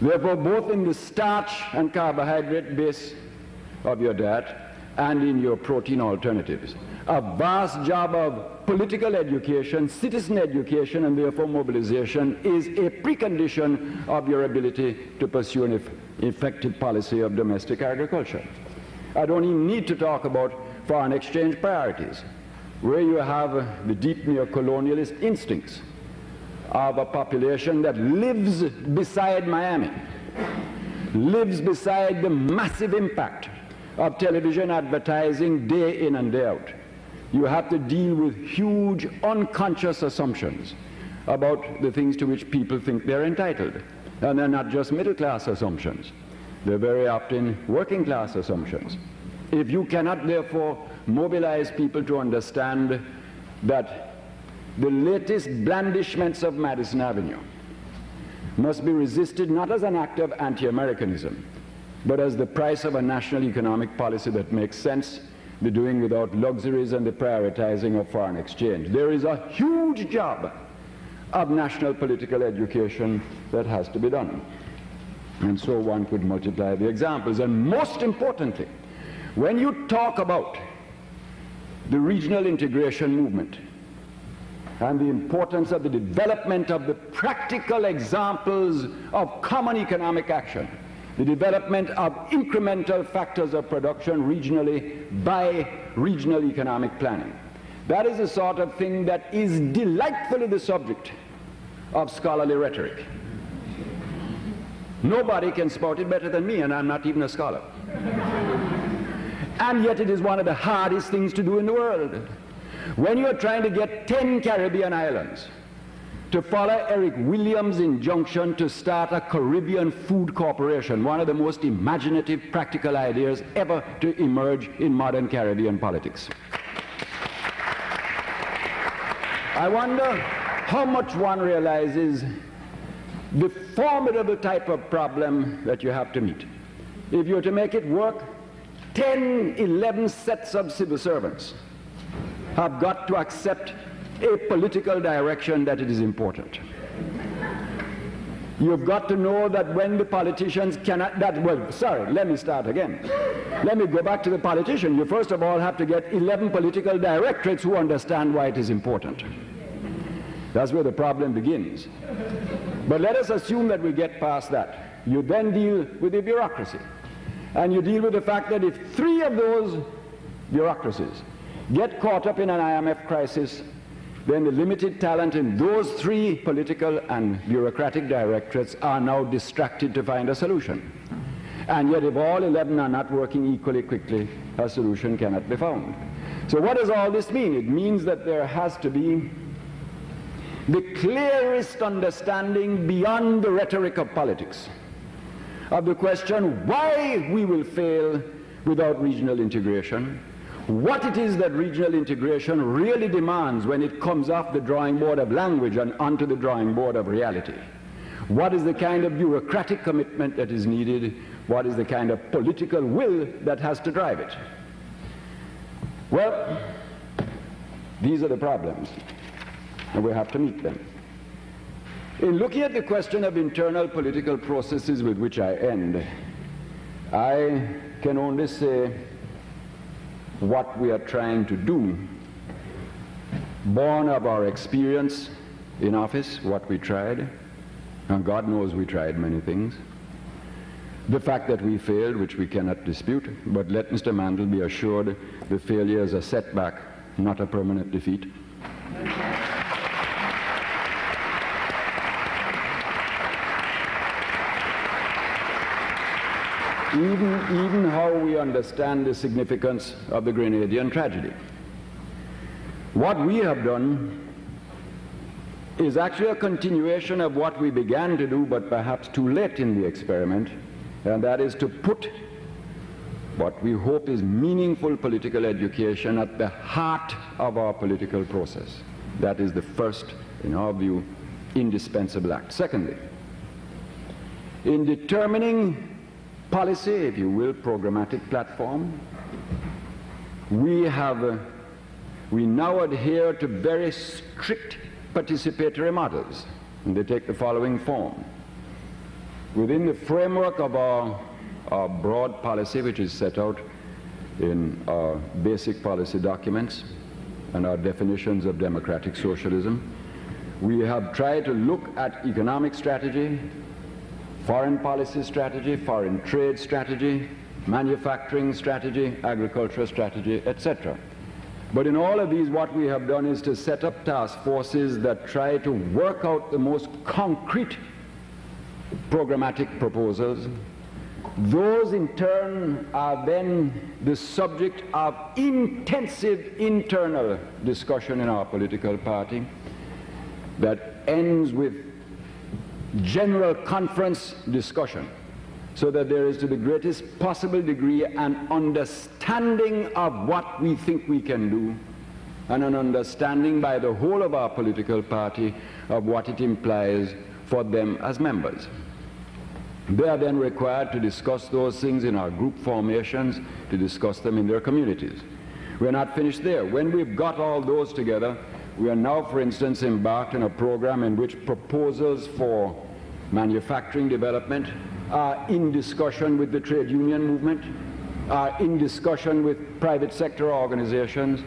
Therefore, both in the starch and carbohydrate base of your diet and in your protein alternatives. A vast job of political education, citizen education, and therefore mobilization is a precondition of your ability to pursue an effective policy of domestic agriculture. I don't even need to talk about foreign exchange priorities, where you have the deep neo-colonialist instincts of a population that lives beside Miami, lives beside the massive impact of television advertising day in and day out. You have to deal with huge unconscious assumptions about the things to which people think they're entitled. And they're not just middle-class assumptions. They're very often working-class assumptions. If you cannot, therefore, mobilize people to understand that the latest blandishments of Madison Avenue must be resisted not as an act of anti-Americanism, but as the price of a national economic policy that makes sense, the doing without luxuries and the prioritizing of foreign exchange. There is a huge job of national political education that has to be done. And so one could multiply the examples. And most importantly, when you talk about the regional integration movement and the importance of the development of the practical examples of common economic action, the development of incremental factors of production regionally by regional economic planning, that is the sort of thing that is delightfully the subject of scholarly rhetoric. Nobody can spout it better than me, and I'm not even a scholar. And yet it is one of the hardest things to do in the world. When you're trying to get 10 Caribbean islands to follow Eric Williams' injunction to start a Caribbean food corporation, one of the most imaginative, practical ideas ever to emerge in modern Caribbean politics. I wonder how much one realizes the formidable type of problem that you have to meet. If you're to make it work, 10, 11 sets of civil servants have got to accept a political direction that it is important. You've got to know that when the politicians cannot, let me start again. Let me go back to the politician. You first of all have to get 11 political directorates who understand why it is important. That's where the problem begins. But let us assume that we get past that. You then deal with the bureaucracy. And you deal with the fact that if 3 of those bureaucracies get caught up in an IMF crisis, then the limited talent in those 3 political and bureaucratic directorates are now distracted to find a solution. And yet if all 11 are not working equally quickly, a solution cannot be found. So what does all this mean? It means that there has to be the clearest understanding beyond the rhetoric of politics of the question why we will fail without regional integration, what it is that regional integration really demands when it comes off the drawing board of language and onto the drawing board of reality. What is the kind of bureaucratic commitment that is needed? What is the kind of political will that has to drive it? Well, these are the problems, and we have to meet them. In looking at the question of internal political processes, with which I end, I can only say what we are trying to do, born of our experience in office, what we tried, and God knows we tried many things, the fact that we failed, which we cannot dispute, but let Mr. Manley be assured the failure is a setback, not a permanent defeat. Even how we understand the significance of the Grenadian tragedy. What we have done is actually a continuation of what we began to do, but perhaps too late in the experiment, and that is to put what we hope is meaningful political education at the heart of our political process. That is the first, in our view, indispensable act. Secondly, in determining policy, if you will, programmatic platform, we now adhere to very strict participatory models, and they take the following form. within the framework of our broad policy, which is set out in our basic policy documents and our definitions of democratic socialism, we have tried to look at economic strategy, foreign policy strategy, foreign trade strategy, manufacturing strategy, agricultural strategy, etc. But in all of these, what we have done is to set up task forces that try to work out the most concrete programmatic proposals. Those in turn are then the subject of intensive internal discussion in our political party that ends with general conference discussion, so that there is to the greatest possible degree an understanding of what we think we can do, and an understanding by the whole of our political party of what it implies for them as members. They are then required to discuss those things in our group formations, to discuss them in their communities. We're not finished there. When we've got all those together, we are now, for instance, embarked on a program in which proposals for manufacturing development are in discussion with the trade union movement, are in discussion with private sector organizations,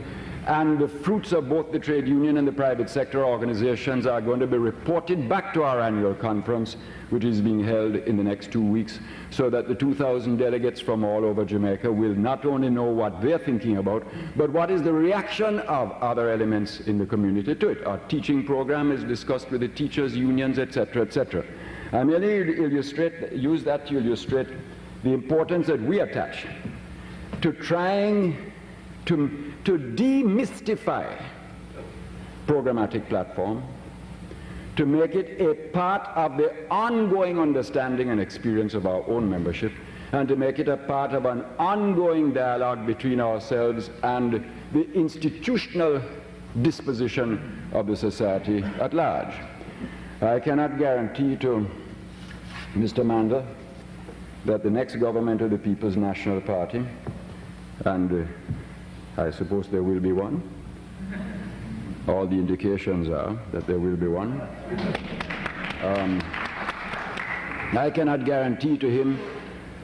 and the fruits of both the trade union and the private sector organizations are going to be reported back to our annual conference, which is being held in the next 2 weeks, so that the 2,000 delegates from all over Jamaica will not only know what they're thinking about, but what is the reaction of other elements in the community to it. Our teaching program is discussed with the teachers' unions, etc., etc. I merely use that to illustrate the importance that we attach to trying to demystify programmatic platform, to make it a part of the ongoing understanding and experience of our own membership, and to make it a part of an ongoing dialogue between ourselves and the institutional disposition of the society at large. I cannot guarantee to Mr. Mandel that the next government of the People's National Party, and I suppose there will be one, all the indications are that there will be one. I cannot guarantee to him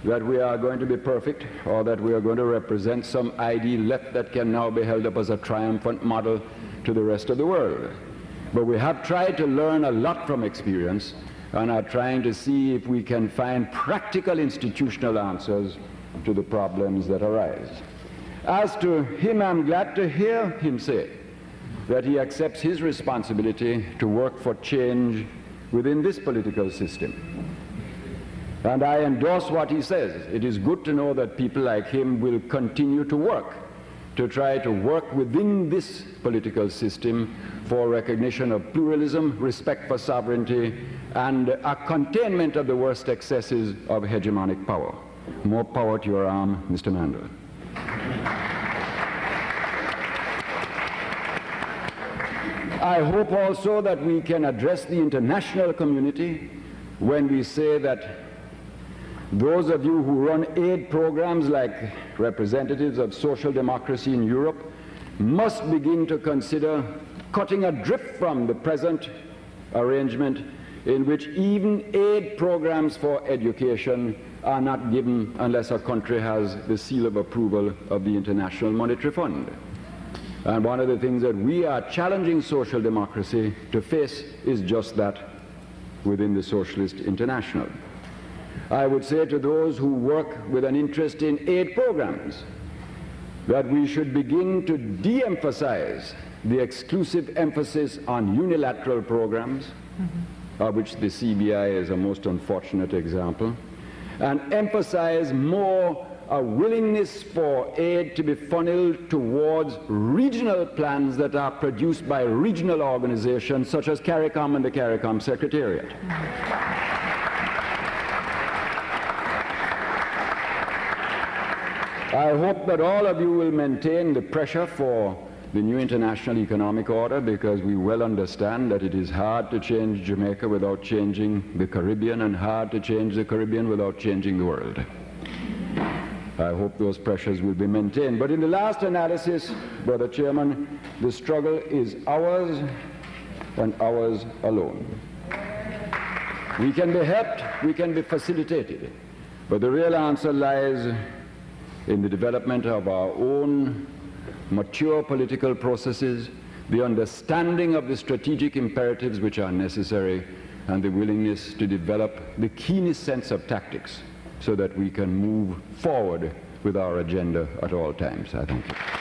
that we are going to be perfect, or that we are going to represent some ideal left that can now be held up as a triumphant model to the rest of the world. But we have tried to learn a lot from experience, and are trying to see if we can find practical institutional answers to the problems that arise. As to him, I'm glad to hear him say that he accepts his responsibility to work for change within this political system. And I endorse what he says. It is good to know that people like him will continue to work, to try to work within this political system for recognition of pluralism, respect for sovereignty, and a containment of the worst excesses of hegemonic power. More power to your arm, Mr. Mandel. I hope also that we can address the international community when we say that those of you who run aid programs like representatives of social democracy in Europe must begin to consider cutting adrift from the present arrangement in which even aid programs for education are not given unless a country has the seal of approval of the International Monetary Fund. And one of the things that we are challenging social democracy to face is just that within the Socialist International. I would say to those who work with an interest in aid programs that we should begin to de-emphasize the exclusive emphasis on unilateral programs, of which the CBI is a most unfortunate example, and emphasize more a willingness for aid to be funneled towards regional plans that are produced by regional organizations such as CARICOM and the CARICOM Secretariat. I hope that all of you will maintain the pressure for the new international economic order, because we well understand that it is hard to change Jamaica without changing the Caribbean, and hard to change the Caribbean without changing the world. I hope those pressures will be maintained. But in the last analysis, Brother Chairman, the struggle is ours and ours alone. We can be helped, we can be facilitated, but the real answer lies in the development of our own mature political processes, the understanding of the strategic imperatives which are necessary, and the willingness to develop the keenest sense of tactics so that we can move forward with our agenda at all times. I thank you.